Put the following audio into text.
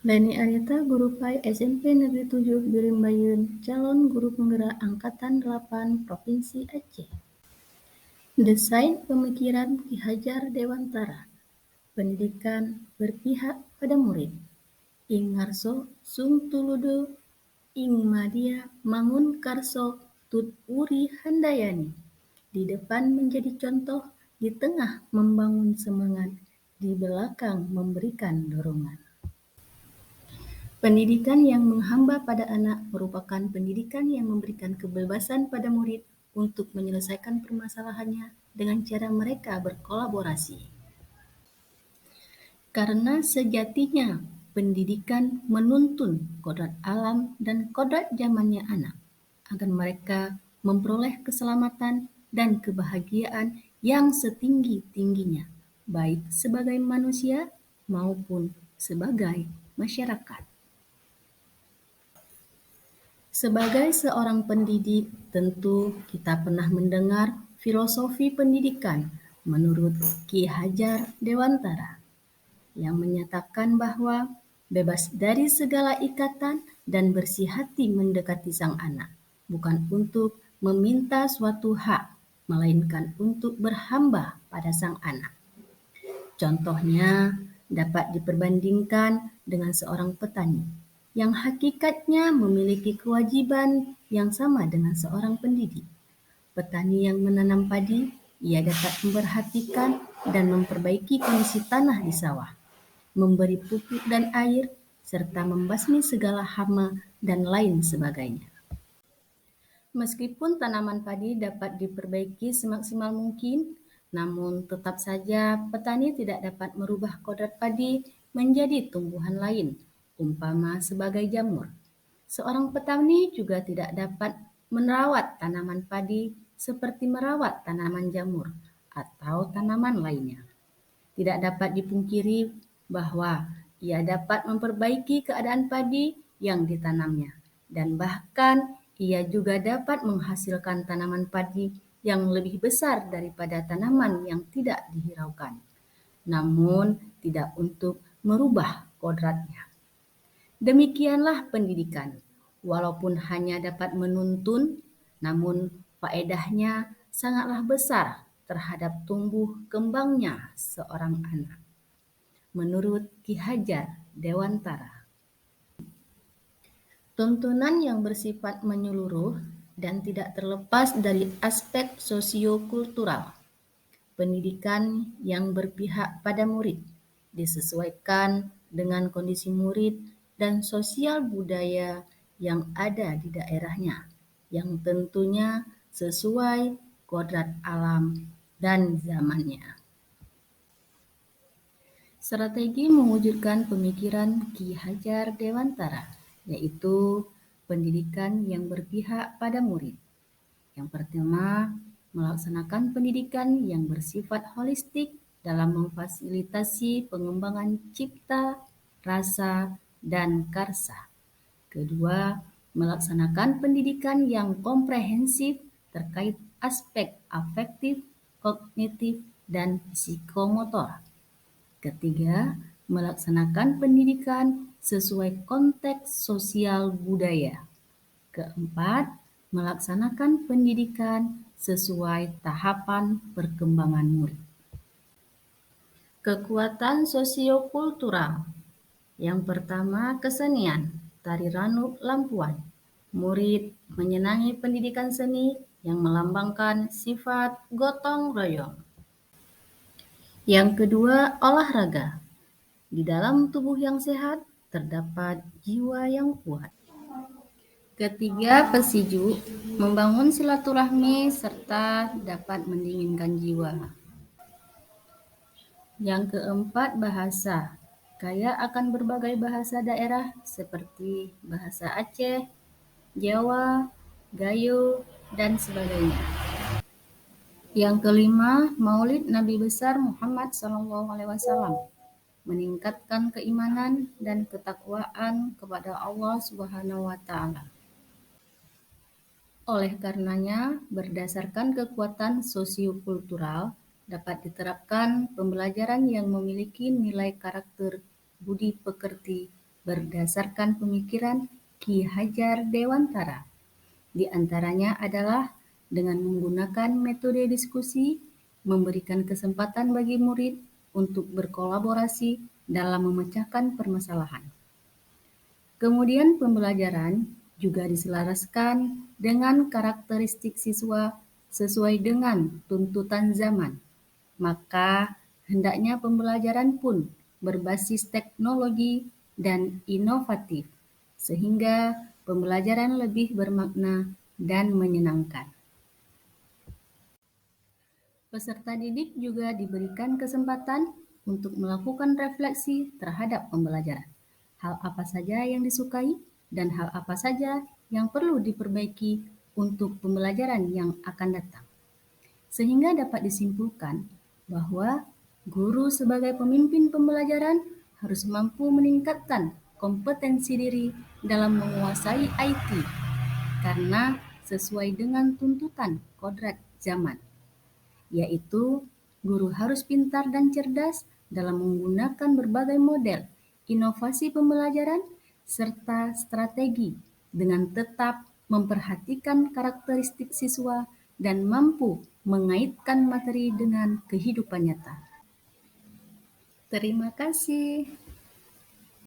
Leni Arita, Guru PAI SMP Negeri 7 Birimbayun, calon guru penggerak Angkatan 8 Provinsi Aceh. Desain pemikiran Ki Hajar Dewantara, pendidikan berpihak pada murid. Ing ngarso sung tuludu ing madia mangun karso tut uri handayani. Di depan menjadi contoh, di tengah membangun semangat, di belakang memberikan dorongan. Pendidikan yang menghamba pada anak merupakan pendidikan yang memberikan kebebasan pada murid untuk menyelesaikan permasalahannya dengan cara mereka berkolaborasi. Karena sejatinya pendidikan menuntun kodrat alam dan kodrat zamannya anak, agar mereka memperoleh keselamatan dan kebahagiaan yang setinggi-tingginya, baik sebagai manusia maupun sebagai masyarakat. Sebagai seorang pendidik, tentu kita pernah mendengar filosofi pendidikan menurut Ki Hajar Dewantara yang menyatakan bahwa bebas dari segala ikatan dan bersih hati mendekati sang anak, bukan untuk meminta suatu hak, melainkan untuk berhamba pada sang anak. Contohnya dapat diperbandingkan dengan seorang petani yang hakikatnya memiliki kewajiban yang sama dengan seorang pendidik. Petani yang menanam padi, ia dapat memperhatikan dan memperbaiki kondisi tanah di sawah, memberi pupuk dan air, serta membasmi segala hama dan lain sebagainya. Meskipun tanaman padi dapat diperbaiki semaksimal mungkin, namun tetap saja petani tidak dapat merubah kodrat padi menjadi tumbuhan lain, umpama sebagai jamur. Seorang petani juga tidak dapat merawat tanaman padi seperti merawat tanaman jamur atau tanaman lainnya. Tidak dapat dipungkiri bahwa ia dapat memperbaiki keadaan padi yang ditanamnya, dan bahkan ia juga dapat menghasilkan tanaman padi yang lebih besar daripada tanaman yang tidak dihiraukan, namun tidak untuk merubah kodratnya. Demikianlah pendidikan, walaupun hanya dapat menuntun, namun faedahnya sangatlah besar terhadap tumbuh kembangnya seorang anak. Menurut Ki Hajar Dewantara, tuntunan yang bersifat menyeluruh dan tidak terlepas dari aspek sosiokultural. Pendidikan yang berpihak pada murid disesuaikan dengan kondisi murid dan sosial budaya yang ada di daerahnya, yang tentunya sesuai kodrat alam dan zamannya. Strategi mewujudkan pemikiran Ki Hajar Dewantara, yaitu pendidikan yang berpihak pada murid. Yang pertama, melaksanakan pendidikan yang bersifat holistik dalam memfasilitasi pengembangan cipta, rasa, dan karsa. Kedua, melaksanakan pendidikan yang komprehensif terkait aspek afektif, kognitif, dan psikomotor. Ketiga, melaksanakan pendidikan sesuai konteks sosial budaya. Keempat, melaksanakan pendidikan sesuai tahapan perkembangan murid. Kekuatan sosiokultural. Yang pertama, kesenian, tari ranuk lampuan. Murid menyenangi pendidikan seni yang melambangkan sifat gotong royong. Yang kedua, olahraga. Di dalam tubuh yang sehat terdapat jiwa yang kuat. Ketiga, pesiju, membangun silaturahmi serta dapat mendinginkan jiwa. Yang keempat, bahasa. Kaya akan berbagai bahasa daerah seperti bahasa Aceh, Jawa, Gayo, dan sebagainya. Yang kelima, Maulid Nabi besar Muhammad SAW, meningkatkan keimanan dan ketakwaan kepada Allah Subhanahu wa Ta'ala. Oleh karenanya, berdasarkan kekuatan sosiokultural, dapat diterapkan pembelajaran yang memiliki nilai karakter budi pekerti berdasarkan pemikiran Ki Hajar Dewantara. Di antaranya adalah dengan menggunakan metode diskusi, memberikan kesempatan bagi murid untuk berkolaborasi dalam memecahkan permasalahan. Kemudian pembelajaran juga diselaraskan dengan karakteristik siswa sesuai dengan tuntutan zaman. Maka hendaknya pembelajaran pun berbasis teknologi dan inovatif, sehingga pembelajaran lebih bermakna dan menyenangkan. Peserta didik juga diberikan kesempatan untuk melakukan refleksi terhadap pembelajaran. Hal apa saja yang disukai dan hal apa saja yang perlu diperbaiki untuk pembelajaran yang akan datang. Sehingga dapat disimpulkan bahwa guru sebagai pemimpin pembelajaran harus mampu meningkatkan kompetensi diri dalam menguasai IT karena sesuai dengan tuntutan kodrat zaman, yaitu guru harus pintar dan cerdas dalam menggunakan berbagai model inovasi pembelajaran serta strategi dengan tetap memperhatikan karakteristik siswa dan mampu mengaitkan materi dengan kehidupan nyata. Terima kasih.